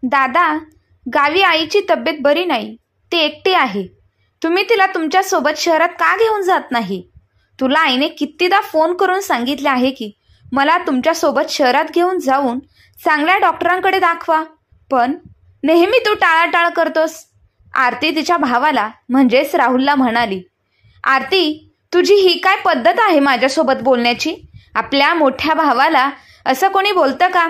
दादा, गावी आईची तब्येत बरी नाही, ती एकटी आहे. तुम्ही तिला तुमच्यासोबत शहरात का घेऊन जात नाही? तुला आईने कितीदा फोन करून सांगितले आहे की मला तुमच्यासोबत शहरात घेऊन जाऊन चांगल्या डॉक्टरांकडे दाखवा, पण नेहमी तू टाळाटाळ करतोस. आरती तिच्या भावाला म्हणजेच राहुलला म्हणाली. आरती, तुझी ही काय पद्धत आहे माझ्यासोबत बोलण्याची? आपल्या मोठ्या भावाला असं कोणी बोलतं का?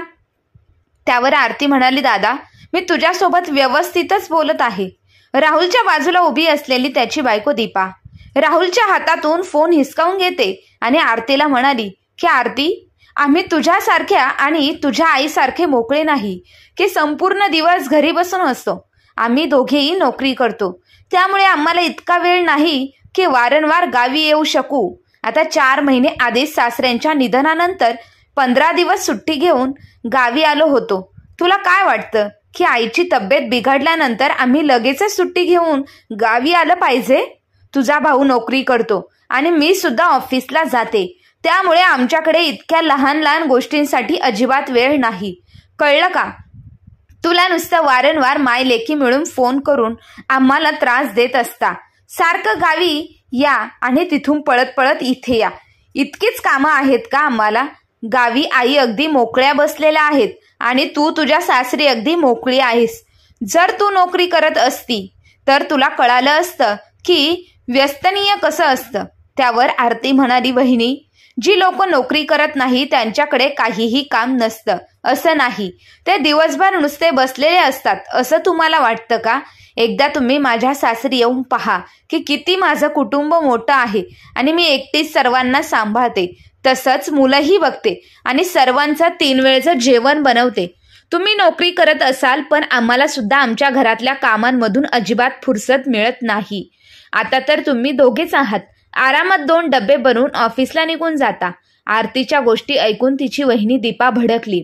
त्यावर आरती म्हणाली, दादा, मी तुझ्यासोबत व्यवस्थितच बोलत आहे. राहुलच्या बाजूला उभी असलेली त्याची बायको दीपा राहुलच्या हातातून फोन हिसकावून घेते आणि आरतीला म्हणाली की आरती, आम्ही तुझ्यासारख्या आणि तुझ्या आईसारखे मोकळे नाही की संपूर्ण दिवस घरी बसून असतो. आम्ही दोघेही नोकरी करतो, त्यामुळे आम्हाला इतका वेळ नाही की वारंवार गावी येऊ शकू. आता 4 महिने आधीच सासऱ्यांच्या निधनानंतर 15 दिवस सुट्टी घेऊन गावी आलो होतो. तुला काय वाटतं की आईची तब्येत बिघडल्यानंतर आम्ही लगेचच सुट्टी घेऊन गावी आलं पाहिजे? तुझा भाऊ नोकरी करतो आणि मी सुद्धा ऑफिसला जाते, त्यामुळे आमच्याकडे इतक्या लहान लहान गोष्टींसाठी अजिबात वेळ नाही. कळलं का? तुला नुसतं वारंवार माय लेकी मिळून फोन करून आम्हाला त्रास देत असता. सारखं गावी या आणि तिथून पळत पळत इथे या. इतकीच कामं आहेत का आम्हाला? गावी आई अगदी मोकळ्या बसलेल्या आहेत आणि तू तुझ्या सासरी अगदी मोकळी आहेस. जर तू नोकरी करत असती तर तुला कळालं असतं की व्यसनीय कसं असतं. त्यावर आरती म्हणाली, बहिणी, जी लोक नोकरी करत नाही त्यांच्याकडे काहीही काम नसतं असं नाही. ते दिवसभर नुसते बसलेले असतात असं तुम्हाला वाटतं का? एकदा तुम्ही माझ्या सासरी येऊन पहा की किती माझं कुटुंब मोठं आहे आणि मी एकटीच सर्वांना सांभाळते. तसंच मुलंही बघते आणि सर्वांचं 3 वेळचं जेवण बनवते. तुम्ही नोकरी करत असाल, पण आम्हाला सुद्धा आमच्या घरातल्या कामांमधून अजिबात फुरसत मिळत नाही. आता तर तुम्ही दोघेच आहात. आरामात 2 डबे बनवून ऑफिसला निघून जाता. आरतीच्या गोष्टी ऐकून तिची वहिनी दीपा भडकली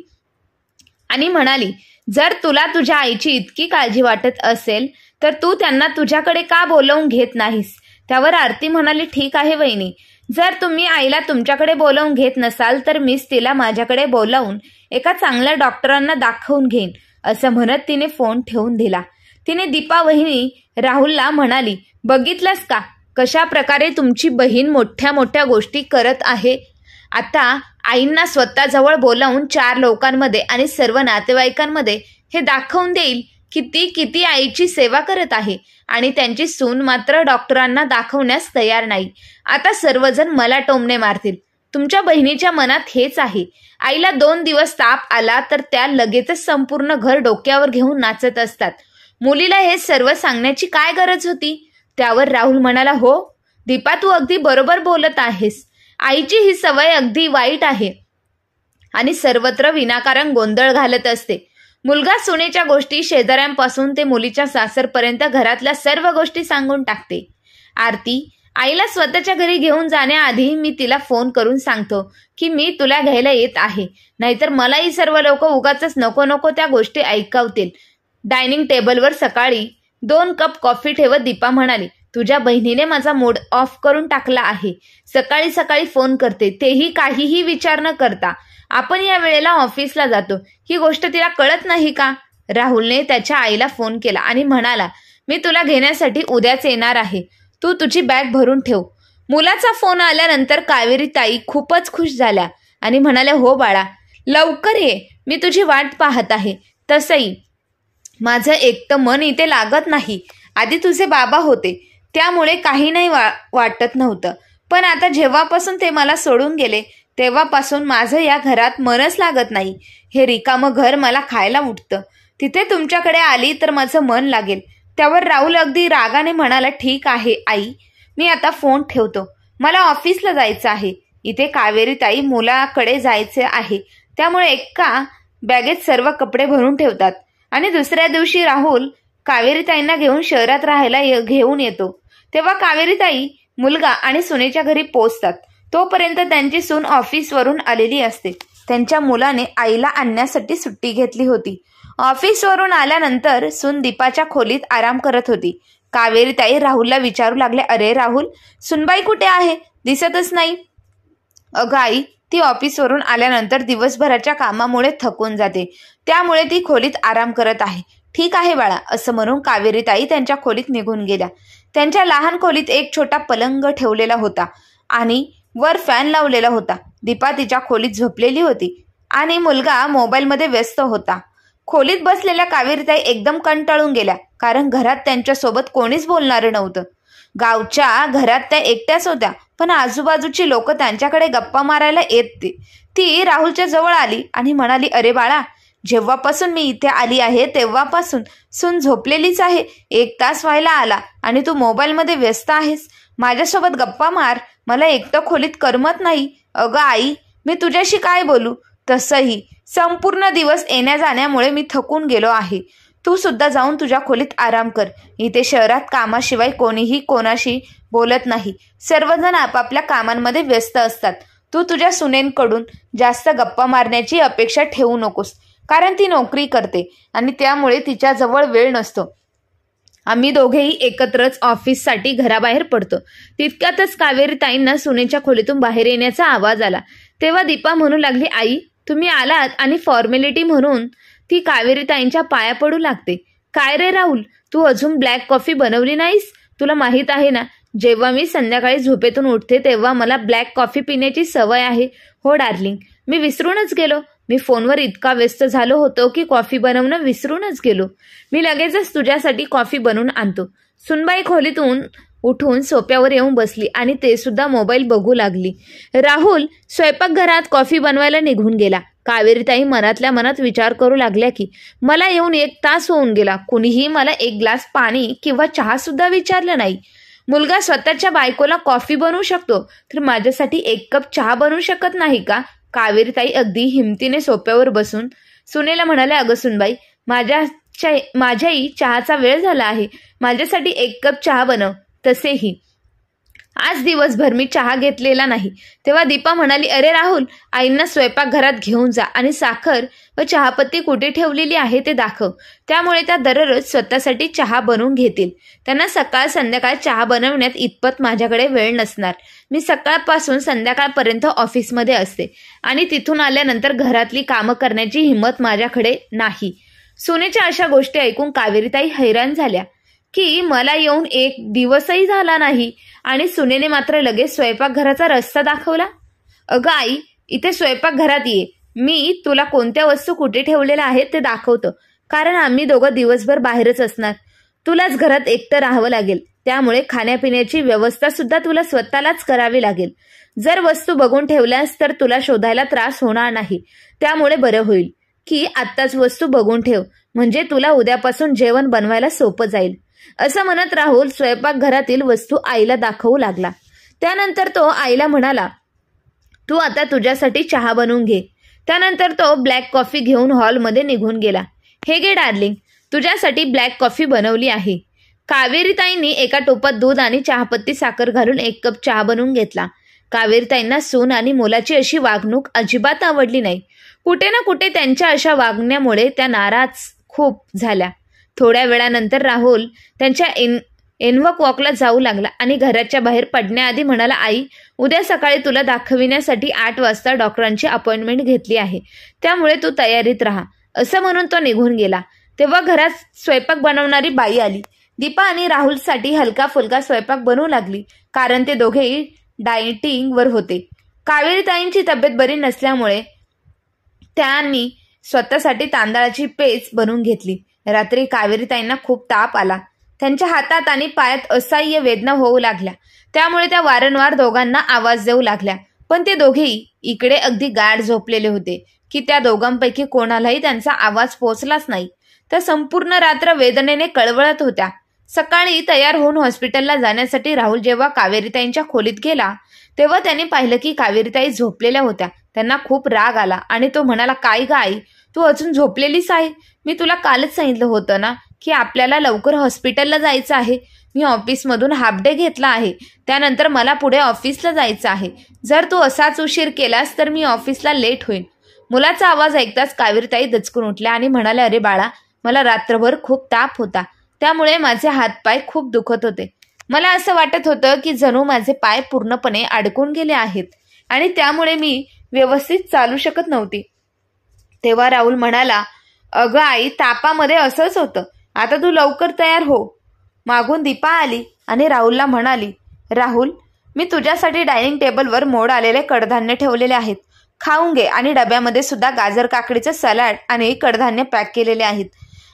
आणि म्हणाली, जर तुला तुझ्या आईची इतकी काळजी वाटत असेल तर तू त्यांना तुझ्याकडे का बोलवून घेत नाहीस? त्यावर आरती म्हणाली, ठीक आहे वहिनी, जर तुम्ही आईला तुमच्याकडे बोलवून घेत नसाल तर मीच तिला माझ्याकडे बोलावून एका चांगल्या डॉक्टरांना दाखवून घेईन. असं म्हणत तिने फोन ठेवून दिला. तिने दीपा वहिनी राहुलला म्हणाली, बघितलंस का कशा प्रकारे तुमची बहीण मोठ्या मोठ्या गोष्टी करत आहे? आता आईंना स्वतःजवळ बोलावून 4 लोकांमध्ये आणि सर्व नातेवाईकांमध्ये हे दाखवून देईल की ती किती आईची सेवा करत आहे आणि त्यांची सून मात्र डॉक्टरांना दाखवण्यास तयार नाही. आता सर्वजण मला टोमणे मारतील. तुमच्या बहिणीच्या मनात हेच आहे. आईला 2 दिवस ताप आला तर त्या लगेचच संपूर्ण घर डोक्यावर घेऊन नाचत असतात. मुलीला हे सर्व सांगण्याची काय गरज होती? त्यावर राहुल म्हणाला, हो दीपा, तू अगदी बरोबर बोलत आहेस. आईची ही सवय अगदी वाईट आहे आणि सर्वत्र विनाकारण गोंधळ घालत असते. मुलगा सुनेच्या गोष्टी शेजाऱ्यांपासून ते मुलीच्या सासरपर्यंत घरातल्या सर्व गोष्टी सांगून टाकते. आरती, आईला स्वतःच्या घरी घेऊन जाण्याआधी मी तिला फोन करून सांगतो की मी तुला घ्यायला येत आहे, नाहीतर मलाही सर्व लोक उगाचच नको नको त्या गोष्टी ऐकवतील. डायनिंग टेबलवर सकाळी 2 कप कॉफी ठेवत दीपा म्हणाली, तुझ्या बहिणीने माझा मूड ऑफ करून टाकला आहे. सकाळी सकाळी फोन करते, तेही काहीही विचार न करता. आपण या वेळेला ऑफिसला जातो, ही गोष्ट तिला कळत नाही का? राहुलने त्याच्या आईला फोन केला आणि म्हणाला, मी तुला घेण्यासाठी उद्याच येणार आहे, तू तुझी बॅग भरून ठेव. मुलाचा फोन आल्यानंतर कावेरी ताई खूपच खुश झाल्या आणि म्हणाल्या, हो बाळा, लवकर ये, मी तुझी वाट पाहत आहे. तसंही माझं एकटं मन इथे लागत नाही. आधी तुझे बाबा होते त्यामुळे काही नाही वाटत नव्हतं, पण आता जेव्हापासून ते मला सोडून गेले तेव्हापासून माझं या घरात मनच लागत नाही. हे रिकामं घर मला खायला उठतं. तिथे तुमच्याकडे आली तर माझं मन लागेल. त्यावर राहुल अगदी रागाने म्हणाला, ठीक आहे आई, मी आता फोन ठेवतो, मला ऑफिसला जायचं आहे. इथे कावेरी ताई मुलाकडे जायचे आहे, त्यामुळे एका बॅगेत सर्व कपडे भरून ठेवतात आणि दुसऱ्या दिवशी राहुल कावेरीताईंना घेऊन शहरात राहायला घेऊन येतो. तेव्हा कावेरीताई मुलगा आणि सुनेच्या घरी पोहोचतात. तोपर्यंत त्यांची सून ऑफिसवरून आलेली असते. त्यांच्या मुलाने आईला आणण्यासाठी सुट्टी घेतली होती. ऑफिसवरून आल्यानंतर सून दीपाच्या खोलीत आराम करत होती. कावेरीताई राहुलला विचारू लागले, अरे राहुल, सुनबाई कुठे आहे? दिसतच नाही. अगं आई, ती ऑफिसवरून आल्यानंतर दिवसभराच्या कामामुळे थकून जाते, त्यामुळे ती खोलीत आराम करत आहे. ठीक आहे बाळा, असं म्हणून कावेरीताई त्यांच्या खोलीत निघून गेल्या. त्यांच्या लहान खोलीत एक छोटा पलंग ठेवलेला होता आणि वर फॅन लावलेला होता. दीपा तिच्या खोलीत झोपलेली होती आणि मुलगा मोबाईलमध्ये व्यस्त होता. खोलीत बसलेल्या कावेरीताई एकदम कंटाळून गेल्या, कारण घरात त्यांच्यासोबत कोणीच बोलणारं नव्हतं. गावच्या घरात त्या एकट्याच होत्या, पण आजूबाजूची लोक त्यांच्याकडे गप्पा मारायला येत. ती राहुलच्या जवळ आली आणि म्हणाली, अरे बाळा, जेव्हापासून मी इथे आली आहे तेव्हापासून सून झोपलेलीच आहे. 1 तास व्हायला आला आणि तू मोबाईलमध्ये व्यस्त आहेस. माझ्यासोबत गप्पा मार, मला एकटं खोलीत करमत नाही. अगं आई, मी तुझ्याशी काय बोलू? तसंही संपूर्ण दिवस येण्या जाण्यामुळे मी थकून गेलो आहे. तू सुद्धा जाऊन तुझ्या खोलीत आराम कर. इथे शहरात कामाशिवाय कोणीही कोणाशी बोलत नाही. सर्वजण आपापल्या कामांमध्ये व्यस्त असतात. तू तुझ्या सुनेंकडून जास्त गप्पा मारण्याची अपेक्षा ठेवू नकोस, कारण ती नोकरी करते आणि त्यामुळे तिच्याजवळ वेळ नसतो. आम्ही दोघेही एकत्रच ऑफिससाठी घराबाहेर पडतो. तितक्यातच कावेरीताईंना सुनेच्या खोलीतून बाहेर येण्याचा आवाज आला. तेव्हा दीपा म्हणू लागली, आई, तुम्ही आलात. आणि फॉर्मॅलिटी म्हणून ती कावेरीताईंच्या पाया पडू लागते. काय रे राहुल, तू अजून ब्लॅक कॉफी बनवली नाहीस? तुला माहीत आहे ना, जेव्हा मी संध्याकाळी झोपेतून उठते तेव्हा मला ब्लॅक कॉफी पिण्याची सवय आहे. हो डार्लिंग, मी विसरूनच गेलो. मी फोनवर इतका व्यस्त झालो होतो की कॉफी बनवणं विसरूनच गेलो. मी लगेचच तुझ्यासाठी कॉफी बनवून आणतो. सुनबाई खोलीतून उठून सोप्यावर येऊन बसली आणि ते सुद्धा मोबाईल बघू लागली. राहुल स्वयंपाकघरात कॉफी बनवायला निघून गेला. कावेरीताई मनातल्या मनात विचार करू लागल्या की मला येऊन 1 तास होऊन गेला, कुणीही मला 1 ग्लास पाणी किंवा चहा सुद्धा विचारलं नाही. मुलगा स्वतःच्या बायकोला कॉफी बनवू शकतो, तर माझ्यासाठी 1 कप चहा बनवू शकत नाही का? कावेरीताई अगदी हिमतीने सोप्यावर बसून सुनेला म्हणाले, अगं सुनबाई, माझ्याही चहाचा वेळ झाला आहे. माझ्यासाठी 1 कप चहा बनव. तसेही आज दिवसभर मी चहा घेतलेला नाही. तेव्हा दीपा म्हणाली, अरे राहुल, आईंना स्वयंपाकघरात घेऊन जा आणि साखर व चहापत्ती कुठे ठेवलेली आहे ते दाखव. त्यामुळे त्या दररोज स्वतःसाठी चहा बनवून घेतील. त्यांना सकाळ संध्याकाळ चहा बनवण्यात इतपत माझ्याकडे वेळ नसणार. मी सकाळपासून संध्याकाळपर्यंत ऑफिसमध्ये असते आणि तिथून आल्यानंतर घरातली कामं करण्याची हिंमत माझ्याकडे नाही. सुनेच्या अशा गोष्टी ऐकून कावेरीताई हैराण झाल्या की मला येऊन 1 दिवसही झाला नाही आणि सुनेने मात्र लगेच स्वयंपाकघराचा रस्ता दाखवला. अगं आई, इथे स्वयंपाकघरात ये. मी तुला कोणत्या वस्तू कुठे ठेवलेल्या आहेत ते दाखवतो, कारण आम्ही दोघं दिवसभर बाहेरच असणार. तुलाच घरात एकटं राहावं लागेल, त्यामुळे खाण्यापिण्याची व्यवस्था सुद्धा तुला स्वतःलाच करावी लागेल. जर वस्तू बघून ठेवल्यास तर तुला शोधायला त्रास होणार नाही. त्यामुळे बरं होईल की आत्ताच वस्तू बघून ठेव, म्हणजे तुला उद्यापासून जेवण बनवायला सोपं जाईल. असं म्हणत राहुल स्वयंपाकघरातील वस्तू आईला दाखवू लागला. त्यानंतर तो आईला म्हणाला, तू आता तुझ्यासाठी चहा बनवून घे. त्यानंतर तो ब्लॅक कॉफी घेऊन हॉलमध्ये निघून गेला. हे घे डार्लिंग, तुझ्यासाठी ब्लॅक कॉफी बनवली आहे. कावेरीताईंनी एका टोपात दूध आणि चहापत्ती साखर घालून 1 कप चहा बनवून घेतला. कावेरीताईंना सून आणि मुलाची अशी वागणूक अजिबात आवडली नाही. कुठे ना कुठे त्यांच्या अशा वागण्यामुळे त्या नाराज खूप झाल्या. थोड्या वेळानंतर राहुल त्यांच्या एनवक वॉकला जाऊ लागला आणि घराच्या बाहेर पडण्याआधी म्हणाला, आई, उद्या सकाळी तुला दाखविण्यासाठी 8 वाजता डॉक्टरांची अपॉइंटमेंट घेतली आहे, त्यामुळे तू तयारीत राहा. असं म्हणून तो निघून गेला. तेव्हा घरात स्वयंपाक बनवणारी बाई आली. दीपा आणि राहुलसाठी हलका फुलका स्वयंपाक बनवू लागली, कारण ते दोघेही डाएटिंगवर होते. कावेरीताईंची तब्येत बरी नसल्यामुळे त्यांनी स्वतःसाठी तांदळाची पेज बनवून घेतली. रात्री कावेरीताईंना खूप ताप आला. त्यांच्या हातात आणि पायात असह्य वेदना होऊ लागल्या. त्यामुळे त्या वारंवार दोघांना आवाज देऊ लागल्या. पण ते दोघेही इकडे अगदी गाढ झोपलेले होते की त्या दोघांपैकी कोणालाही त्यांचा आवाज पोचलाच नाही. त्या संपूर्ण रात्र वेदनेने कळवळत होत्या. सकाळी तयार होऊन हॉस्पिटलला जाण्यासाठी राहुल जेव्हा कावेरीताईंच्या खोलीत गेला तेव्हा त्याने पाहिलं की कावेरीताई झोपलेल्या होत्या. त्यांना खूप राग आला आणि तो म्हणाला, काय ग आई, तू अजून झोपलेलीच आहे? मी तुला कालच सांगितलं होतं ना की आपल्याला लवकर हॉस्पिटलला जायचं आहे. मी ऑफिसमधून हाफ डे घेतला आहे, त्यानंतर मला पुढे ऑफिसला जायचं आहे. जर तू असाच उशीर केलास तर मी ऑफिसला लेट होईन. मुलाचा आवाज ऐकताच कावेरीताई दचकून उठल्या आणि म्हणाल्या, अरे बाळा, मला रात्रभर खूप ताप होता, त्यामुळे माझे हातपाय खूप दुखत होते. मला असं वाटत होतं की जणू माझे पाय पूर्णपणे अडकून गेले आहेत आणि त्यामुळे मी व्यवस्थित चालू शकत नव्हती. तेव्हा राहुल म्हणाला, अगं आई, तापामध्ये असंच होतं. आता तू लवकर तयार हो. मागून दीपा आली आणि राहुलला म्हणाली, राहुल, मी तुझ्यासाठी डायनिंग टेबलवर मोड आलेले कडधान्य ठेवलेले आहेत. खाऊन घे आणि डब्यामध्ये सुद्धा गाजर काकडीचं सलाड आणि कडधान्य पॅक केलेले आहेत.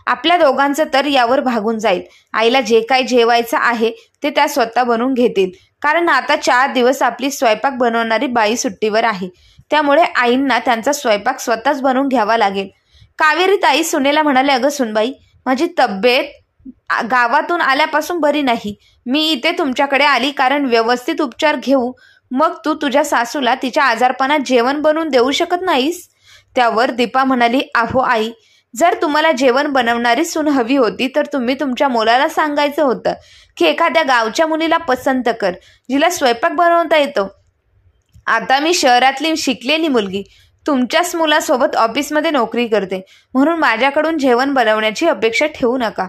आपल्या दोघांचं तर यावर भागून जाईल. आईला जे काही जेवायचं आहे ते त्या स्वतः बनवून घेतील, कारण आता 4 दिवस आपली स्वयंपाक बनवणारी बाई सुट्टीवर आहे. त्यामुळे आईंना त्यांचा स्वयंपाक स्वतःच बनवून घ्यावा लागेल. कावेरी ताई सुनेला म्हणाले, अगं सुनबाई, माझी तब्येत गावातून आल्यापासून बरी नाही. मी इथे तुमच्याकडे आली कारण व्यवस्थित उपचार घेऊ. मग तू तुझ्या सासूला तिच्या आजारपणात जेवण बनवून देऊ शकत नाहीस? त्यावर दीपा म्हणाली, अहो आई, जर तुम्हाला जेवण बनवणारी सून हवी होती तर तुम्ही तुमच्या मुलाला सांगायचं होतं की एखाद्या गावच्या मुलीला पसंत कर, जिला स्वयंपाक बनवता येतो. आता मी शहरातली शिकलेली मुलगी तुमच्याच मुलासोबत ऑफिसमध्ये नोकरी करते, म्हणून माझ्याकडून जेवण बनवण्याची अपेक्षा ठेवू नका.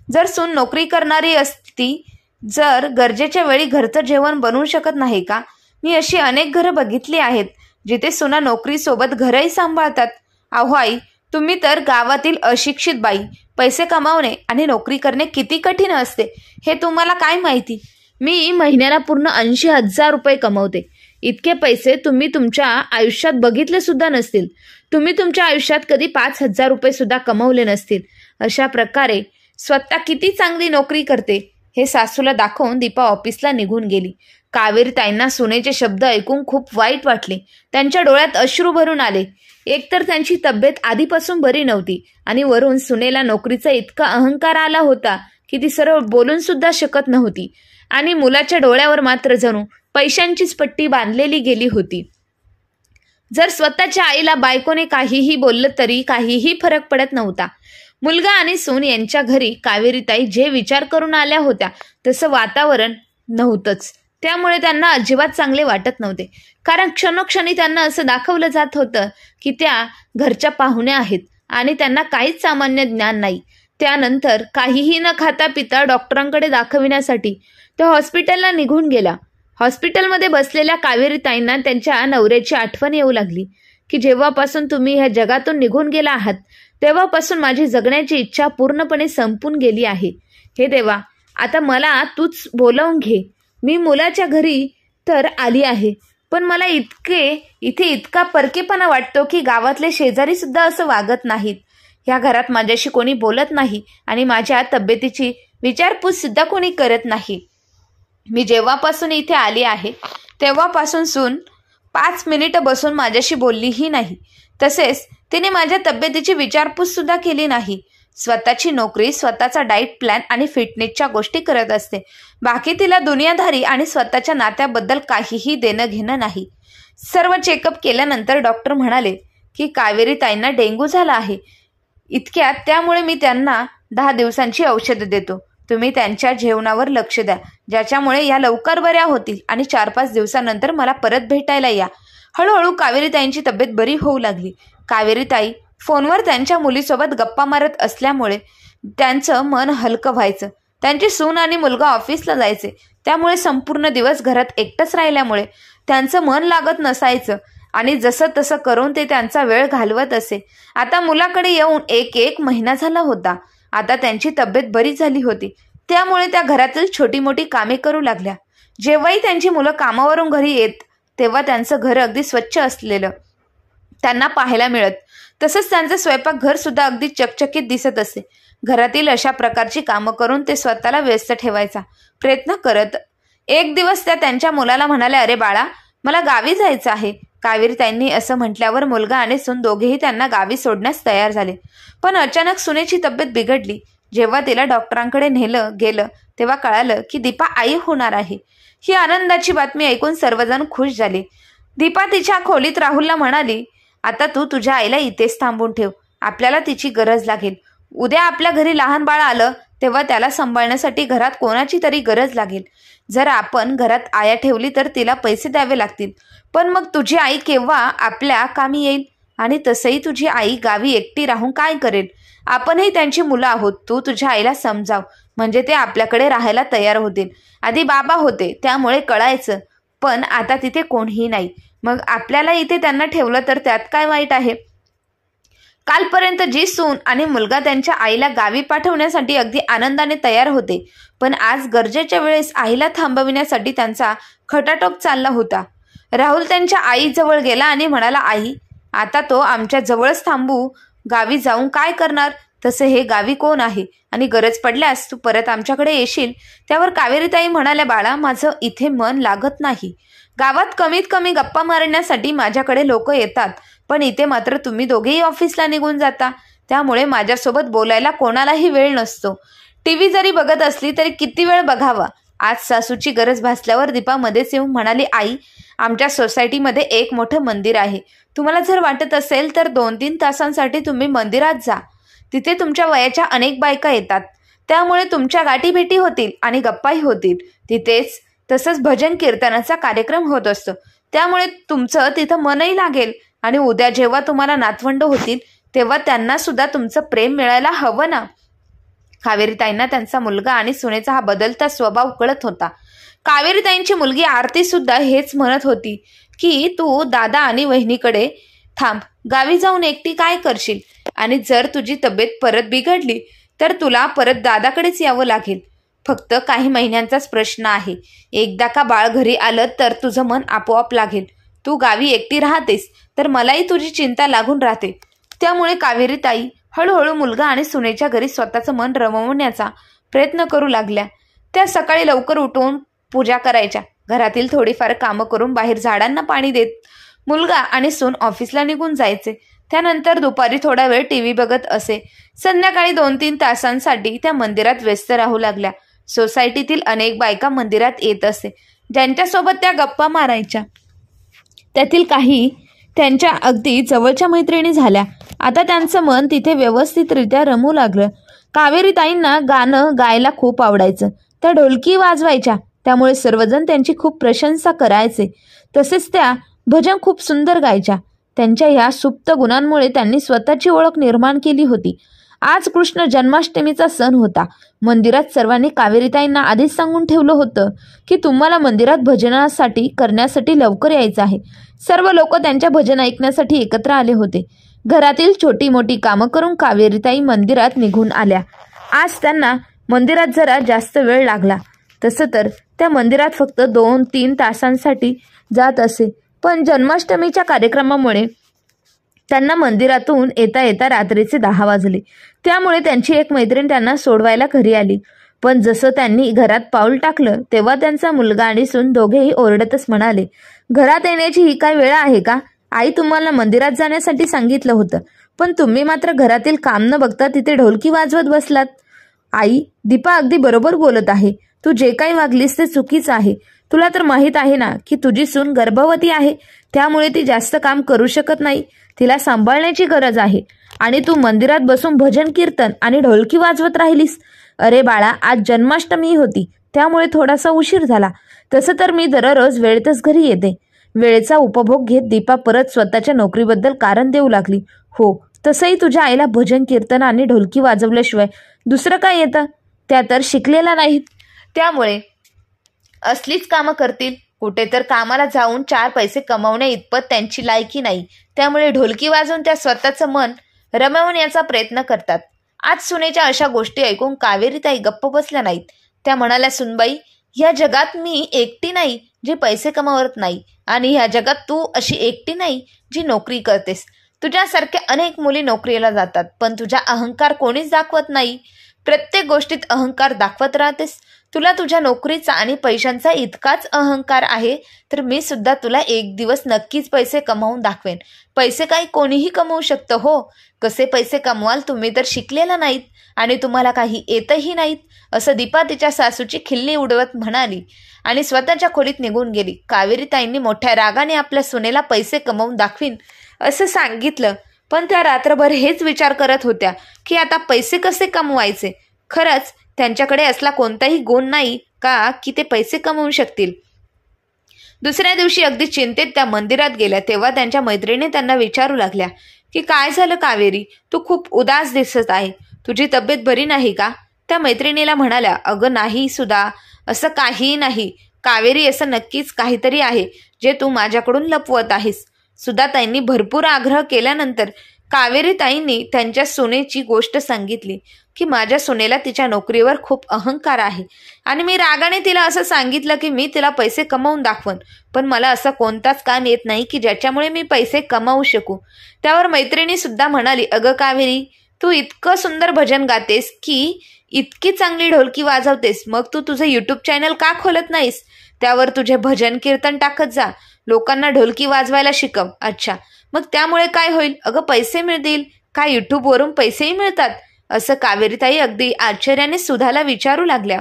जर सून नोकरी करणारी असती, जर गरजेच्या वेळी घरचं जेवण बनवू शकत नाही का? मी अशी अनेक घरं बघितली आहेत जिथे सुना नोकरीसोबत घरही सांभाळतात. अहो आई, तुम्ही तर गावातील अशिक्षित बाई. पैसे कमावणे आणि नोकरी करणे किती कठीण असते हे तुम्हाला काय माहिती? मी महिन्याला पूर्ण 80,000 रुपये कमवते. इतके पैसे तुम्ही तुमच्या आयुष्यात बघितले सुद्धा नसतील. तुम्ही तुमच्या आयुष्यात कधी 5,000 रुपये सुद्धा कमवले नसतील. अशा प्रकारे स्वतः किती चांगली नोकरी करते हे सासूला दाखवून दीपा ऑफिसला निघून गेली. कावेरी ताईंना सुनेचे शब्द ऐकून खूप वाईट वाटले. त्यांच्या डोळ्यात अश्रू भरून आले. एकतर त्यांची तब्येत आधीपासून बरी नव्हती आणि वरून सुनेला नोकरीचा इतका अहंकार आला होता की ती सरळ बोलून सुद्धा शकत नव्हती. आणि मुलाच्या डोळ्यावर मात्र जणू पैशांचीच पट्टी बांधलेली गेली होती. जर स्वतःच्या आईला बायकोने काहीही बोललं तरी काहीही फरक पडत नव्हता. मुलगा आणि सून यांच्या घरी कावेरीताई जे विचार करून आल्या होत्या तसं वातावरण नव्हतंच. त्यामुळे त्यांना अजिबात चांगले वाटत नव्हते, कारण क्षणोक्षणी त्यांना असं दाखवलं जात होतं की त्या घरच्या पाहुण्या आहेत आणि त्यांना काहीच सामान्य ज्ञान नाही. त्यानंतर काहीही न खाता पिता डॉक्टरांकडे दाखविण्यासाठी त्या हॉस्पिटलला निघून गेला. हॉस्पिटलमध्ये बसलेल्या कावेरीताईंना त्यांच्या नवऱ्याची आठवण येऊ लागली की जेव्हापासून तुम्ही ह्या जगातून निघून गेला आहात तेव्हापासून माझी जगण्याची इच्छा पूर्णपणे संपून गेली आहे. हे देवा, आता मला तूच बोलावून घे. मी मुलाच्या घरी तर आली आहे, पण मला इथे इतका परकेपणा वाटतो की गावातले शेजारी सुद्धा असं वागत नाहीत. ह्या घरात माझ्याशी कोणी बोलत नाही आणि माझ्या तब्येतीची विचारपूस सुद्धा कोणी करत नाही. मी जेव्हापासून इथे आली आहे तेव्हापासून सून 5 मिनिटं बसून माझ्याशी बोललीही नाही. तसेच तिने माझ्या तब्येतीची विचारपूस सुद्धा केली नाही. स्वतःची नोकरी, स्वतःचा डाएट प्लॅन आणि फिटनेसच्या गोष्टी करत असते. बाकी तिला दुनियादारी आणि स्वतःच्या नात्याबद्दल काहीही देणं घेणं नाही. सर्व चेकअप केल्यानंतर डॉक्टर म्हणाले की कावेरी ताईंना डेंग्यू झाला आहे इतक्यात, त्यामुळे मी त्यांना 10 दिवसांची औषधं देतो. तुम्ही त्यांच्या जेवणावर लक्ष द्या, ज्याच्यामुळे या लवकर बऱ्या होतील आणि 4-5 दिवसानंतर मला परत भेटायला या. हळूहळू कावेरीताईंची तब्येत बरी होऊ लागली. कावेरीताई फोनवर त्यांच्या मुलीसोबत गप्पा मारत असल्यामुळे त्यांचं मन हलकं व्हायचं. त्यांची सून आणि मुलगा ऑफिसला जायचे, त्यामुळे संपूर्ण दिवस घरात एकटंच राहिल्यामुळे त्यांचं मन लागत नसायचं आणि जसं तसं करून ते त्यांचा वेळ घालवत असे. आता मुलाकडे येऊन 1 महिना झाला होता. आता त्यांची तब्येत बरी झाली होती, त्यामुळे त्या घरातील छोटी मोठी कामे करू लागल्या. जेव्हाही त्यांची मुलं कामावरून घरी येत तेव्हा त्यांचं घर अगदी स्वच्छ असलेलं त्यांना पाहायला मिळत. तसंच त्यांचं स्वयंपाकघर सुद्धा अगदी चकचकीत दिसत असे. घरातील अशा प्रकारची कामं करून ते स्वतःला व्यस्त ठेवायचा प्रयत्न करत. एक दिवस त्या त्यांच्या मुलाला म्हणाल्या, अरे बाळा, मला गावी जायचं आहे. कावेरीताईंनी असं म्हटल्यावर मुलगा आणि सून दोघेही त्यांना गावी सोडण्यास तयार झाले. पण अचानक सुनेची तब्येत बिघडली. जेव्हा तिला डॉक्टरांकडे नेलं गेलं तेव्हा कळालं की दीपा आई होणार आहे. ही आनंदाची बातमी ऐकून सर्वजण खुश झाले. दीपा तिच्या खोलीत राहुलला म्हणाली, आता तू तुझ्या आईला इथेच थांबून ठेव. आपल्याला तिची गरज लागेल. उद्या आपल्या घरी लहान बाळ आलं तेव्हा त्याला सांभाळण्यासाठी घरात कोणाची तरी गरज लागेल. जर आपण घरात आया ठेवली तर तिला पैसे द्यावे लागतील. पण मग तुझी आई केव्हा आपल्या कामी येईल? आणि तसंही तुझी आई गावी एकटी राहून काय करेल? आपणही त्यांची मुलं आहोत. तू तुझ्या आईला समजाव, म्हणजे ते आपल्याकडे राहायला तयार होतील. आधी बाबा होते त्यामुळे कळायचं, पण आता तिथे कोणीही नाही. मग आपल्याला इथे त्यांना ठेवलं तर त्यात काय वाईट आहे? कालपर्यंत जी सून आणि मुलगा त्यांच्या आईला गावी पाठवण्यासाठी अगदी आनंदाने तयार होते, पण आज गरजेच्या वेळेस आईला थांबविण्यासाठी त्यांचा खटाटोप चालला होता. राहुल त्यांच्या आईजवळ गेला आणि म्हणाला, आई, आता तो आमच्या जवळच थांबू, गावी जाऊन काय करणार? तसे हे गावी कोण आहे आणि गरज पडल्यास तू परत आमच्याकडे येशील. त्यावर कावेरीताई म्हणाल्या, बाळा, माझं इथे मन लागत नाही. गावात कमीत कमी गप्पा मारण्यासाठी माझ्याकडे लोक येतात, पण इथे मात्र तुम्ही दोघेही ऑफिसला निघून जाता, त्यामुळे माझ्यासोबत बोलायला कोणालाही वेळ नसतो. टीव्ही जरी बघत असली तरी किती वेळ बघावा. आज सासूची गरज भासल्यावर दीपा मध्येच येऊन म्हणाली, आई, आमच्या सोसायटीमध्ये एक मोठं मंदिर आहे. तुम्हाला जर वाटत असेल तर 2-3 तासांसाठी तुम्ही मंदिरात जा. तिथे तुमच्या वयाच्या अनेक बायका येतात, त्यामुळे तुमच्या गाठीभेटी होतील आणि गप्पाही होतील. तिथेच तसंच भजन कीर्तनाचा कार्यक्रम होत असतो, त्यामुळे तुमचं तिथं मनही लागेल आणि उद्या जेव्हा तुम्हाला नातवंड होतील तेव्हा त्यांना सुद्धा तुमचं प्रेम मिळायला हवं ना. कावेरीताईंना त्यांचा मुलगा आणि सुनेचा हा बदलता स्वभाव कळत होता. कावेरीताईंची मुलगी आरती सुद्धा हेच म्हणत होती की तू दादा आणि वहिनीकडे थांब, गावी जाऊन एकटी काय करशील? आणि जर तुझी तब्येत परत बिघडली तर तुला परत दादाकडेच यावं लागेल. फक्त काही महिन्यांचाच प्रश्न आहे. एकदा का बाळ घरी आलं तर तुझं मन आपोआप लागेल. तू गावी एकटी राहतेस तर मलाही तुझी चिंता लागून राहते. त्यामुळे कावेरीताई हळूहळू मुलगा आणि सुनेच्या घरी स्वतःचं मन रमवण्याचा प्रयत्न करू लागल्या. त्या सकाळी लवकर उठून पूजा करायच्या, घरातील थोडीफार कामं करून बाहेर झाडांना पाणी देत मुलगा आणि सून ऑफिसला निघून जायचे. त्यानंतर दुपारी थोडा वेळ टीव्ही बघत असे. संध्याकाळी 2-3 तासांसाठी त्या मंदिरात व्यस्त राहू लागल्या. सोसायटीतील अनेक बायका मंदिरात येत असे, ज्यांच्यासोबत त्या गप्पा मारायच्या. त्यातील काही त्यांच्या अगदी जवळच्या मैत्रिणी झाल्या. आता त्यांचं मन तिथे व्यवस्थितरित्या रमू लागलं. कावेरीताईंना गाणं गायला खूप आवडायचं. त्या ढोलकी वाजवायच्या, त्यामुळे सर्वजण त्यांची खूप प्रशंसा करायचे. तसेच त्या भजन खूप सुंदर गायच्या. त्यांच्या ह्या सुप्त गुणांमुळे त्यांनी स्वतःची ओळख निर्माण केली होती. आज कृष्ण जन्माष्टमीचा सण होता. मंदिरात सर्वांनी कावेरीताईंना आधीच सांगून ठेवलं होतं की तुम्हाला मंदिरात भजनासाठी करण्यासाठी लवकर यायचं आहे. सर्व लोक त्यांच्या भजन ऐकण्यासाठी एकत्र आले होते. घरातील छोटी मोठी कामं करून कावेरीताई मंदिरात निघून आल्या. आज त्यांना मंदिरात जरा जास्त वेळ लागला. तसं तर त्या मंदिरात फक्त 2-3 तासांसाठी जात असे, पण जन्माष्टमीच्या कार्यक्रमामुळे त्यांना मंदिरातून येता येता रात्रीचे 10 वाजले. त्यामुळे त्यांची एक मैत्रीण त्यांना सोडवायला घरी आली. पण जसं त्यांनी घरात पाऊल टाकलं तेव्हा त्यांचा मुलगा आणि सून दोघेही ओरडतच म्हणाले, घरात येण्याची ही काय वेळ आहे का? आई तुम्हाला मंदिरात जाण्यासाठी सांगितलं होतं, पण तुम्ही मात्र घरातील काम न बघता तिथे ढोलकी वाजवत बसलात. आई, दीपा अगदी बरोबर बोलत आहे. तू जे काही वागलीस ते चुकीचं आहे. तुला तर माहीत आहे ना की तुझी सून गर्भवती आहे, त्यामुळे ती जास्त काम करू शकत नाही. तिला सांभाळण्याची गरज आहे आणि तू मंदिरात बसून भजन कीर्तन आणि ढोलकी वाजवत राहिलीस. अरे बाळा, आज जन्माष्टमी होती, त्यामुळे थोडासा उशीर झाला. तसं तर मी दररोज वेळेतच घरी येते. वेळेचा उपभोग घेत दीपा परत स्वतःच्या नोकरीबद्दल कारण देऊ लागली. हो, तसंही तुझ्या आईला भजन कीर्तन आणि ढोलकी वाजवल्याशिवाय दुसरं काय येतं? त्या तर शिकलेला नाहीत, त्यामुळे असलीच कामं करतील. कुठे तर कामाला जाऊन 4 पैसे कमवण्या इतपत त्यांची लायकी नाही. त्यामुळे ढोलकी वाजवून त्या स्वतःचं मन रमवण्याचा प्रयत्न करतात. आज सुनेच्या अशा गोष्टी ऐकून कावेरीताई गप्प बसल्या नाहीत. त्या म्हणाल्या, सुनबाई, ह्या जगात मी एकटी नाही जी पैसे कमावत नाही, आणि ह्या जगात तू अशी एकटी नाही जी नोकरी करतेस. तुझ्यासारख्या अनेक मुली नोकरीला जातात, पण तुझा अहंकार कोणीच दाखवत नाही. प्रत्येक गोष्टीत अहंकार दाखवत राहतेस. तुला तुझ्या नोकरीचा आणि पैशांचा इतकाच अहंकार आहे तर मी सुद्धा तुला एक दिवस नक्कीच पैसे कमावून दाखवेन. पैसे काही कोणीही कमवू शकतं हो. कसे पैसे कमवाल? तुम्ही तर शिकलेला नाहीत आणि तुम्हाला काही येतही नाहीत, असं दीपा तिच्या सासूची खिल्ली उडवत म्हणाली आणि स्वतःच्या खोलीत निघून गेली. कावेरीताईंनी मोठ्या रागाने आपल्या सुनेला पैसे कमवून दाखवीन असं सांगितलं, पण त्या रात्रभर हेच विचार करत होत्या की आता पैसे कसे कमवायचे. खरंच त्यांच्याकडे असला कोणताही गुण नाही का की ते पैसे कमवू शकतील. दुसऱ्या दिवशी अगदी चिंतेत त्या मंदिरात गेल्या तेव्हा त्यांच्या मैत्रिणी त्यांना विचारू लागल्या की काय झालं कावेरी, तू खूप उदास दिसत आहे. तुझी तब्येत बरी नाही का? त्या मैत्रिणीला म्हणाल्या, अगं नाही सुद्धा, असं काही नाही. कावेरी, असं नक्कीच काहीतरी आहे जे तू माझ्याकडून लपवत आहेस. सुधाताईंनी भरपूर आग्रह केल्यानंतर कावेरीताईंनी त्यांच्या सुनेची गोष्ट सांगितली की माझ्या सुनेला तिच्या नोकरीवर खूप अहंकार आहे आणि मी रागाने तिला असं सांगितलं की मी तिला पैसे कमवून दाखवन, पण मला असं कोणताच काम येत नाही की ज्याच्यामुळे मी पैसे कमावू शकू. त्यावर मैत्रिणी सुद्धा म्हणाली, अगं कावेरी, तू इतकं सुंदर भजन गातेस की इतकी चांगली ढोलकी वाजवतेस, मग तू तुझं यूट्यूब चॅनल का खोलत नाहीस? त्यावर तुझे भजन कीर्तन टाकत जा, लोकांना ढोलकी वाजवायला शिकव. अच्छा, मग त्यामुळे काय होईल? अगं पैसे मिळतील. काय यूट्यूबवरून पैसेही मिळतात? असं कावेरीताई अगदी आश्चर्याने सुधाला विचारू लागल्या.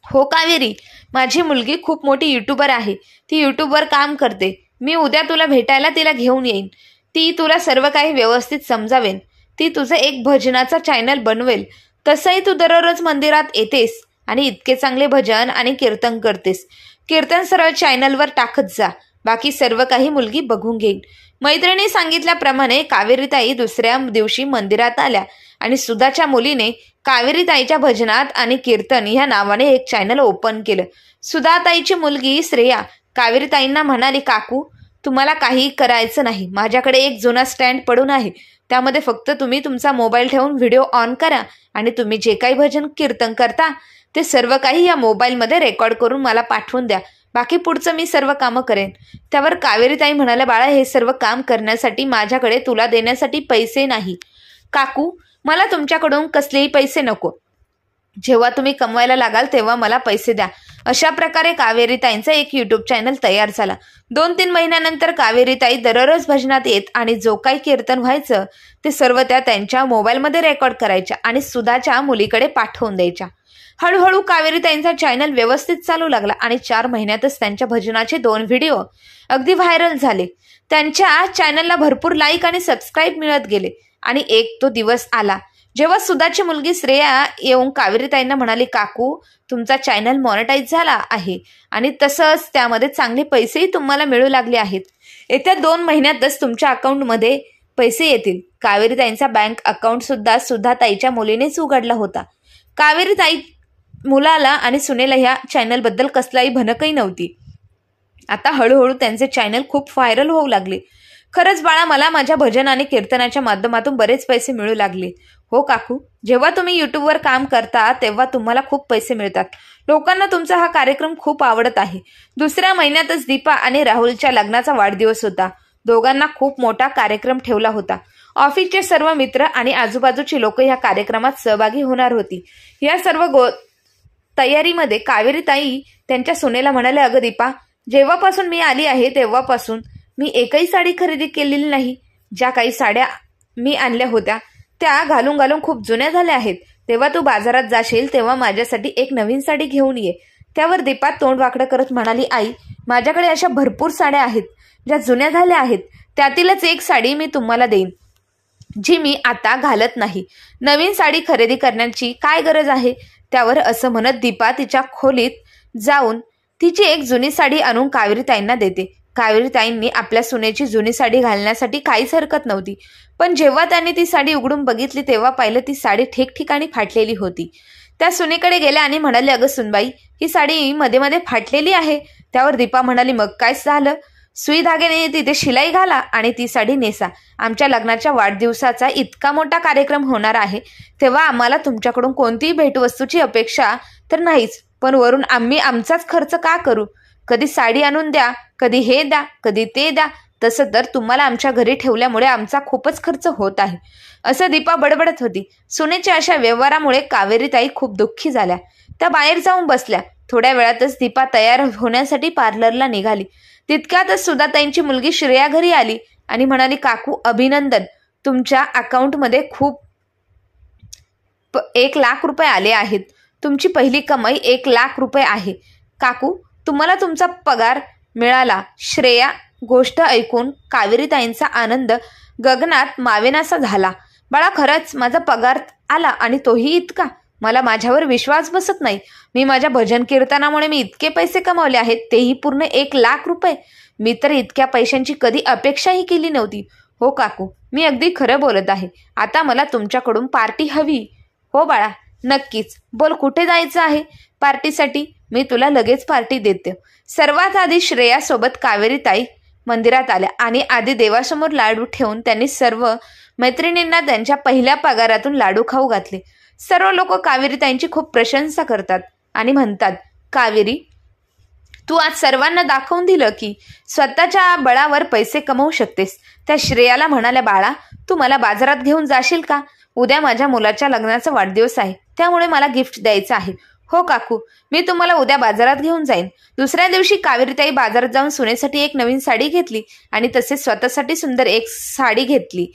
हो कावेरी, माझी मुलगी खूप मोठी यूट्यूबर आहे. ती यूट्यूबवर काम करते. मी उद्या तुला भेटायला तिला घेऊन येईन. ती तुला सर्व काही व्यवस्थित समजावेन. ती तुझं एक भजनाचा चॅनल बनवेल. तसंही तू दररोज मंदिरात येतेस आणि इतके चांगले भजन आणि कीर्तन करतेस. कीर्तन सरळ चॅनलवर टाकत जा. बाकी सर्व काही मुलगी बघून घेईन. मैत्रिणी सांगितल्याप्रमाणे कावेरीताई दुसऱ्या दिवशी मंदिरात आल्या आणि सुधाच्या मुलीने कावेरीताईच्या भजनात आणि कीर्तन या नावाने एक चॅनल ओपन केलं. सुधाताईची मुलगी श्रेया कावेरीताईंना म्हणाली, काकू, तुम्हाला काही करायचं नाही. माझ्याकडे एक जुना स्टँड पडून आहे. त्यामध्ये फक्त तुम्ही तुमचा मोबाईल ठेवून व्हिडिओ ऑन करा आणि तुम्ही जे काही भजन कीर्तन करता ते सर्व काही या मोबाईलमध्ये रेकॉर्ड करून मला पाठवून द्या. बाकी पुढचं मी सर्व कामं करेन. त्यावर कावेरीताई म्हणाल्या, बाळा, हे सर्व काम करण्यासाठी माझ्याकडे तुला देण्यासाठी पैसे नाही. काकू, मला तुमच्याकडून कसलेही पैसे नको. जेव्हा तुम्ही कमवायला लागाल तेव्हा मला पैसे द्या. अशा प्रकारे कावेरीताईंचा एक यूट्यूब चॅनल तयार झाला. 2-3 महिन्यानंतर कावेरीताई दररोज भजनात येत आणि जो काही कीर्तन व्हायचं ते सर्व त्या त्यांच्या मोबाईलमध्ये रेकॉर्ड करायच्या आणि सुधाच्या मुलीकडे पाठवून द्यायच्या. हळूहळू कावेरीताईंचा चॅनल व्यवस्थित चालू लागला आणि 4 महिन्यातच त्यांच्या भजनाचे 2 व्हिडिओ अगदी व्हायरल झाले. त्यांच्या चॅनलला भरपूर लाईक आणि सबस्क्राईब मिळत गेले आणि एक तो दिवस आला जेव्हा सुधाची मुलगी श्रेया येऊन कावेरीताईंना म्हणाली, काकू, तुमचा चॅनल मॉनिटाईज झाला आहे आणि तसंच त्यामध्ये चांगले पैसेही तुम्हाला मिळू लागले आहेत. येत्या 2 महिन्यातच तुमच्या अकाउंटमध्ये पैसे येतील. कावेरीताईंचा बँक अकाउंट सुद्धा सुधाताईच्या मुलीनेच उघडला होता. कावेरीताई मुलाला आणि सुनेला ह्या चॅनलबद्दल कसलाही भनकही नव्हती. आता हळूहळू त्यांचे चॅनल खूप व्हायरल होऊ लागले. खरंच बाळा, मला माझ्या भजन आणि कीर्तनाच्या माध्यमातून बरेच पैसे मिळू लागले. हो काकू, जेव्हा तुम्ही यूट्यूबवर काम करता तेव्हा तुम्हाला खूप पैसे मिळतात. लोकांना तुमचा हा कार्यक्रम खूप आवडत आहे. दुसऱ्या महिन्यातच दीपा आणि राहुलच्या लग्नाचा वाढदिवस होता. दोघांना खूप मोठा कार्यक्रम ठेवला होता. ऑफिसचे सर्व मित्र आणि आजूबाजूची लोक या कार्यक्रमात सहभागी होणार होती. या सर्व तयारीमध्ये कावेरीताई त्यांच्या सुनेला म्हणाले, अगं दीपा, जेव्हापासून मी आली आहे तेव्हापासून मी एकही साडी खरेदी केलेली नाही. ज्या काही साड्या मी आणल्या होत्या त्या घालून घालून खूप जुन्या झाल्या आहेत. तेव्हा तू बाजारात जाशील तेव्हा माझ्यासाठी एक नवीन साडी घेऊन ये. त्यावर दीपा तोंड वाकडं करत म्हणाली, आई, माझ्याकडे अशा भरपूर साड्या आहेत ज्या जुन्या झाल्या आहेत. त्यातीलच एक साडी मी तुम्हाला देईन जी मी आता घालत नाही. नवीन साडी खरेदी करण्याची काय गरज आहे? त्यावर असं म्हणत दीपा तिच्या खोलीत जाऊन तिची एक जुनी साडी आणून कावेरीताईंना देते. कावेरीताईंनी आपल्या सुनेची जुनी साडी घालण्यासाठी काहीच हरकत नव्हती, पण जेव्हा त्यांनी ती साडी उघडून बघितली तेव्हा पाहिलं ती साडी ठिकठिकाणी फाटलेली होती. त्या सुनेकडे गेल्या आणि म्हणाले, अगं सुनबाई, ही साडी मध्ये मध्ये फाटलेली आहे. त्यावर दीपा म्हणाली, मग काय झालं? सुई धाग्याने तिथे शिलाई घाला आणि ती साडी नेसा. आमच्या लग्नाच्या वाढदिवसाचा इतका मोठा कार्यक्रम होणार आहे तेव्हा आम्हाला तुमच्याकडून कोणतीही भेटवस्तूची अपेक्षा तर नाहीच, पण वरून आम्ही आमचाच खर्च का करू? कधी साडी आणून द्या, कधी हे द्या, कधी ते द्या. तसं तर तुम्हाला आमच्या घरी ठेवल्यामुळे आमचा खूपच खर्च होत आहे, असं दीपा बडबडत होती. सुनेच्या अशा व्यवहारामुळे कावेरीताई खूप दुःखी झाल्या. त्या बाहेर जाऊन बसल्या. थोड्या वेळातच दीपा तयार होण्यासाठी पार्लरला निघाली. तितक्यातच सुधाताईंची मुलगी श्रेया घरी आली आणि म्हणाली, काकू, अभिनंदन, तुमच्या अकाउंटमध्ये खूप 1 लाख रुपये आले आहेत. तुमची पहिली कमाई 1 लाख रुपये आहे. काकू, तुम्हाला तुमचा पगार मिळाला. श्रेया गोष्ट ऐकून कावेरीताईंचा आनंद गगनात मावेनासा झाला. बाळा, खरंच माझा पगार आला आणि तोही इतका? मला माझ्यावर विश्वास बसत नाही. मी माझ्या भजन कीर्तनामुळे मी इतके पैसे कमावले आहेत, तेही पूर्ण 1 लाख रुपये. मी तर इतक्या पैशांची कधी अपेक्षाही केली नव्हती. हो काकू, मी अगदी खरं बोलत आहे. आता मला तुमच्याकडून पार्टी हवी. हो बाळा, नक्कीच. बोल, कुठे जायचं आहे पार्टीसाठी? मी तुला लगेच पार्टी देते. सर्वात आधी श्रेयासोबत कावेरीताई मंदिरात आल्या आणि आधी देवासमोर लाडू ठेवून त्यांनी सर्व मैत्रिणींना त्यांच्या पहिल्या पगारातून लाडू खाऊ घातले. सर्व लोक कावेरीताईंची खूप प्रशंसा करतात आणि म्हणतात, कावेरी, तू आज सर्वांना दाखवून दिलं की स्वतःच्या बळावर पैसे कमवू शकतेस. त्या श्रेयाला म्हणाल्या, बाळा, तू मला बाजारात घेऊन जाशील का? उद्या माझ्या मुलाच्या लग्नाचा वाढदिवस आहे, त्यामुळे मला गिफ्ट द्यायचं आहे. हो काकू, मी तुम्हाला उद्या बाजारात घेऊन जाईन. दुसऱ्या दिवशी कावेरीताई बाजारात जाऊन सुनेसाठी एक नवीन साडी घेतली आणि तसेच स्वतःसाठी सुंदर एक साडी घेतली.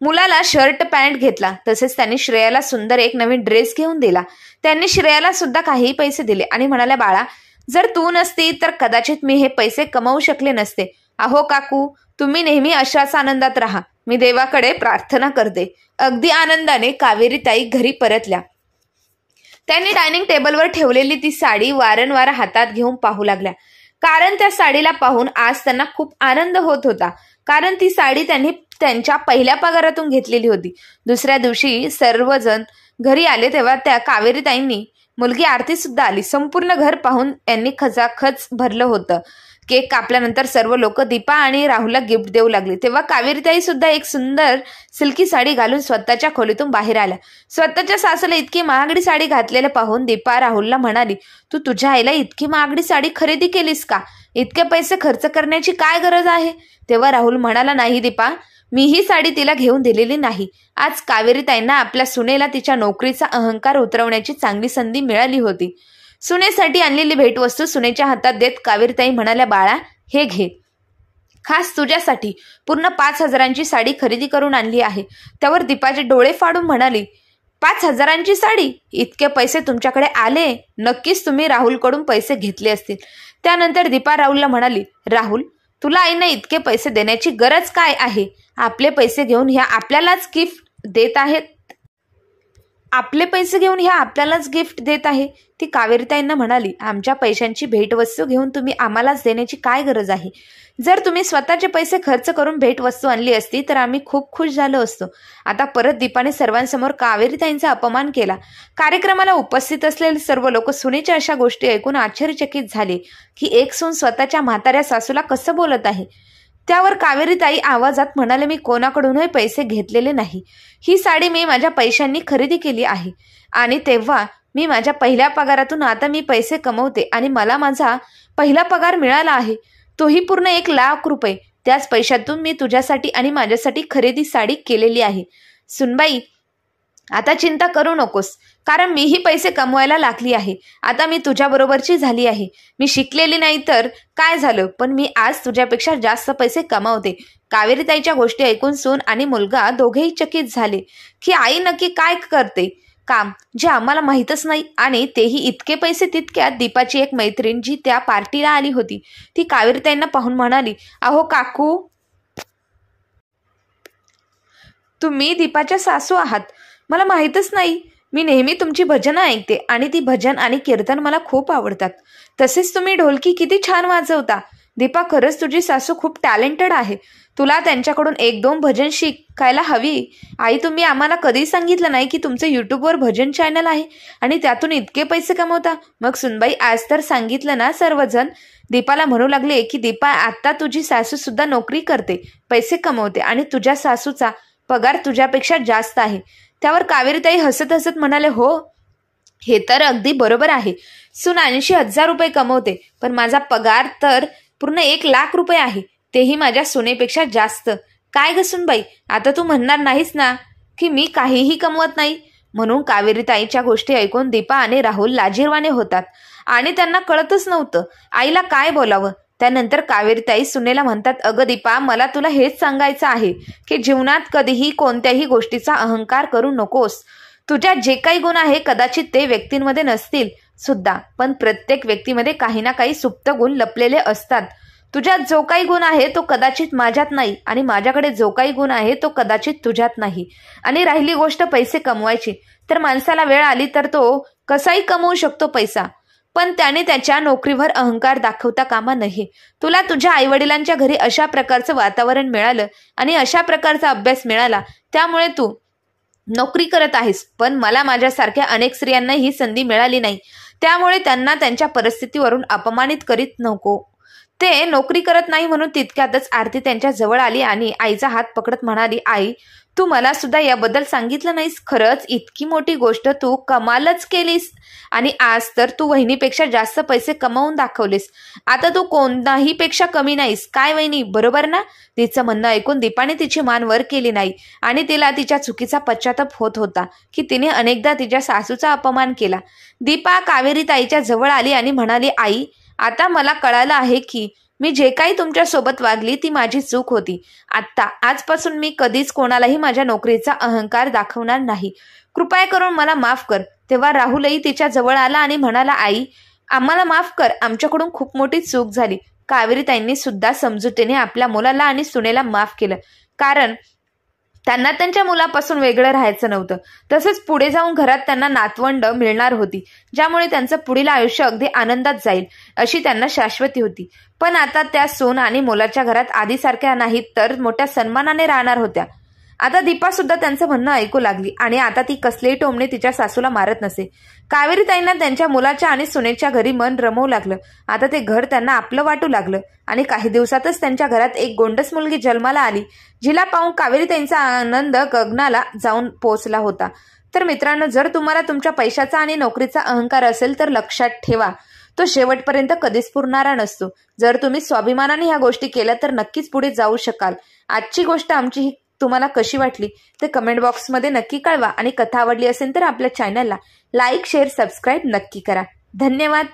मुलाला शर्ट पॅन्ट घेतला. तसेच त्यांनी श्रेयाला सुंदर एक नवीन ड्रेस घेऊन दिला. त्यांनी श्रेयाला सुद्धा काही पैसे दिले आणि म्हणाल्या, बाळा, जर तू नसती तर कदाचित मी हे पैसे कमवू शकले नसते. अहो काकू, तुम्ही नेहमी अशाच आनंदात राहा. मी देवाकडे प्रार्थना करते. अगदी आनंदाने कावेरीताई घरी परतल्या. त्यांनी डायनिंग टेबलवर ठेवलेली ती साडी वारंवार हातात घेऊन पाहू लागल्या. कारण त्या साडीला पाहून आज त्यांना खूप आनंद होत होता. कारण ती साडी त्यांनी त्यांच्या पहिल्या पगारातून घेतलेली होती. दुसऱ्या दिवशी सर्वजण घरी आले तेव्हा त्या कावेरीताईंनी मुलगी आरती सुद्धा आली. संपूर्ण घर पाहून यांनी खचाखच भरलं होतं. केक कापल्यानंतर सर्व लोक दीपा आणि राहुलला गिफ्ट देऊ लागले. तेव्हा कावेरीताई सुद्धा एक सुंदर सिल्की साडी घालून स्वतःच्या खोलीतून बाहेर आल्या. स्वतःच्या सासूला इतकी महागडी साडी घातलेलं पाहून दीपा राहुलला म्हणाली, तू तुझ्या आईला इतकी महागडी साडी खरेदी केलीस का? इतके पैसे खर्च करण्याची काय गरज आहे? तेव्हा राहुल म्हणाला, नाही दीपा, मी ही साडी तिला घेऊन दिलेली नाही. आज कावेरीताईंना आपल्या सुनेला तिच्या नोकरीचा अहंकार उतरवण्याची चांगली संधी मिळाली होती. सुनेसाठी आणलेली भेटवस्तू सुनेच्या हातात देत कावेरीताई म्हणाल्या, बाळा, हे घे, खास तुझ्यासाठी पूर्ण 5,000ची साडी खरेदी करून आणली आहे. त्यावर दीपाचे डोळे फाडून म्हणाली, 5,000ची साडी? इतके पैसे तुमच्याकडे आले? नक्कीच तुम्ही राहुलकडून पैसे घेतले असतील. त्यानंतर दीपा राहुलला म्हणाली, राहुल, तुला आईने इतके पैसे देण्याची गरज काय आहे? आपले पैसे घेऊन ह्या आपल्यालाच गिफ्ट देत आहेत. आपले पैसे घेऊन ह्या आपल्यालाच गिफ्ट देत आहे. ती कावेरीताईंना म्हणाली, आमच्या पैशांची भेटवस्तू घेऊन तुम्ही आम्हालाच देण्याची काय गरज आहे? जर तुम्ही स्वतःचे पैसे खर्च करून भेटवस्तू आणली असती तर आम्ही खूप खुश झालो असतो. आता परत दीपाने सर्वांसमोर कावेरीताईंचा अपमान केला. कार्यक्रमाला उपस्थित असलेले सर्व लोक सुनेच्या अशा गोष्टी ऐकून आश्चर्यचकित झाले की एक सून स्वतःच्या म्हाताऱ्या सासूला कसं बोलत आहे. त्यावर कावेरीताई आवाजात म्हणाले, मी कोणाकडूनही पैसे घेतलेले नाही. ही साडी मी माझ्या पैशांनी खरेदी केली आहे आणि तेव्हा मी माझ्या पहिल्या पगारातून आता मी पैसे कमवते आणि मला माझा पहिला पगार मिळाला आहे, तोही पूर्ण 1,00,000 रुपये. त्याच पैशातून मी तुझ्यासाठी आणि माझ्यासाठी खरेदी साडी केलेली आहे. सुनबाई, आता चिंता करू नकोस, कारण मीही पैसे कमवायला लागली आहे. आता मी तुझ्याबरोबरची झाली आहे. मी शिकलेली नाही तर काय झालं, पण मी आज तुझ्यापेक्षा जास्त पैसे कमावते. कावेरीताईच्या गोष्टी ऐकून सून आणि मुलगा दोघेही चकित झाले की आई नक्की काय करते काम, जे आम्हाला माहीतच नाही, आणि तेही इतके पैसे. तितक्यात दीपाची एक मैत्रीण जी त्या पार्टीला आली होती ती कावेरीताईंना पाहून म्हणाली, अहो काकू, तुम्ही दीपाच्या सासू आहात. मला माहीतच नाही. मी नेहमी तुमची भजनं ऐकते आणि ती भजन आणि कीर्तन मला खूप आवडतात. तसेच तुम्ही ढोलकी किती छान वाजवता. दीपा, खरंच तुझी सासू खूप टॅलेंटेड आहे. तुला त्यांच्याकडून 1-2 भजन शिकायला हवी. आई, तुम्ही आम्हाला कधी सांगितलं नाही की तुमचं यूट्यूबवर भजन चॅनल आहे आणि त्यातून इतके पैसे कमवता. मग सुनबाई, आज तर सांगितलं ना सर्वजण. दीपाला म्हणू लागले की दीपा, आता तुझी सासू सुद्धा नोकरी करते, पैसे कमवते आणि तुझ्या सासूचा पगार तुझ्यापेक्षा जास्त आहे. त्यावर कावेरीताई हसत हसत म्हणाले, हो, हे तर अगदी बरोबर आहे. सून 80,000 रुपये कमवते, पण माझा पगार तर पूर्ण 1,00,000 रुपये आहे, तेही माझ्या सुनेपेक्षा जास्त. काय ग सुनबाई, आता तू म्हणणार नाहीस ना की मी काहीही कमवत नाही? म्हणून कावेरीताईच्या गोष्टी ऐकून दीपा आणि राहुल लाजिरवाणे होतात आणि त्यांना कळतच नव्हतं आईला काय बोलावं. त्यानंतर कावेरीताई सुनेला म्हणतात, अगं दीपा, मला तुला हेच सांगायचं आहे की जीवनात कधीही कोणत्याही गोष्टीचा अहंकार करू नकोस. तुझ्यात जे काही गुण आहे कदाचित ते व्यक्तींमध्ये नसतील सुद्धा, पण प्रत्येक व्यक्तीमध्ये काही ना काही सुप्त गुण लपलेले असतात. तुझ्यात जो काही गुण आहे तो कदाचित माझ्यात नाही आणि माझ्याकडे जो काही गुण आहे तो कदाचित तुझ्यात नाही. आणि राहिली गोष्ट पैसे कमवायची, तर माणसाला वेळ आली तर तो कसाही कमवू शकतो पैसा, पण त्याने त्याच्या नोकरीवर अहंकार दाखवता कामा नये. तुला तुझ्या आईवडिलांच्या घरी अशा प्रकारचं वातावरण मिळालं आणि अशा प्रकारचा अभ्यास मिळाला, त्यामुळे तू नोकरी करत आहेस. पण मला माझ्यासारख्या अनेक स्त्रियांना ही संधी मिळाली नाही, त्यामुळे त्यांना त्यांच्या परिस्थितीवरून अपमानित करीत नको. ते नोकरी करत नाही म्हणून तितक्यातच आरती त्यांच्या जवळ आली आणि आईचा हात पकडत म्हणाली, आई, तू मला सुद्धा याबद्दल सांगितलं नाहीस. खरंच इतकी मोठी गोष्ट तू कमालच केलीस आणि आज तर तू वहिनीपेक्षा जास्त पैसे कमावून दाखवलेस. आता तू कोणाही पेक्षा कमी नाहीस. काय वहिनी, बरोबर ना? तिचं म्हणणं ऐकून दीपाने तिची मान वर केली नाही आणि तिला तिच्या चुकीचा पश्चाताप होत होता की तिने अनेकदा तिच्या सासूचा अपमान केला. दीपा कावेरी ताईच्या जवळ आली आणि म्हणाली, आई, आता मला कळालं आहे की मी जे काही तुमच्या सोबत वागली ती माझी चूक होती. आजपासून मी कधीच कोणालाही माझ्या नोकरीचा अहंकार दाखवणार नाही. कृपया करून मला माफ कर. तेव्हा राहुलही तिच्या जवळ आला आणि म्हणाला, आई, आम्हाला माफ कर. आमच्याकडून खूप मोठी चूक झाली. कावेरी ताईंनी सुद्धा समजुतीने आपल्या मुलाला आणि सुनेला माफ केलं, कारण त्यांना त्यांच्या मुलापासून वेगळं राहायचं नव्हतं. तसंच पुढे जाऊन घरात त्यांना नातवंड मिळणार होती, ज्यामुळे त्यांचं पुढील आयुष्य अगदी आनंदात जाईल अशी त्यांना शाश्वती होती. पण आता त्या सून आणि मुलाच्या घरात आधीसारख्या नाहीत तर मोठ्या सन्मानाने राहणार होत्या. आता दीपा सुद्धा त्यांचं म्हणणं ऐकू लागली आणि आता ती कसलेही टोमणे तिच्या सासूला मारत नसे. कावेरी ताईंना त्यांच्या मुलाच्या आणि सुनेच्या घरी मन रमवू लागलं. आता ते घर त्यांना आपलं वाटू लागलं आणि काही दिवसातच त्यांच्या घरात एक गोंडस मुलगी जन्माला आली, जिला पाहून कावेरी ताईंचा आनंद गगनाला जाऊन पोहोचला होता. तर मित्रांनो, जर तुम्हाला तुमच्या पैशाचा आणि नोकरीचा अहंकार असेल तर लक्षात ठेवा, तो शेवटपर्यंत कधीच पुरणारा नसतो. जर तुम्ही स्वाभिमानाने ह्या गोष्टी केल्या तर नक्कीच पुढे जाऊ शकाल. आजची गोष्ट आमची ही तुम्हाला कशी वाटली ते कमेंट बॉक्समध्ये नक्की कळवा आणि कथा आवडली असेल तर आपल्या चॅनलला लाईक, शेअर, सबस्क्राईब नक्की करा. धन्यवाद.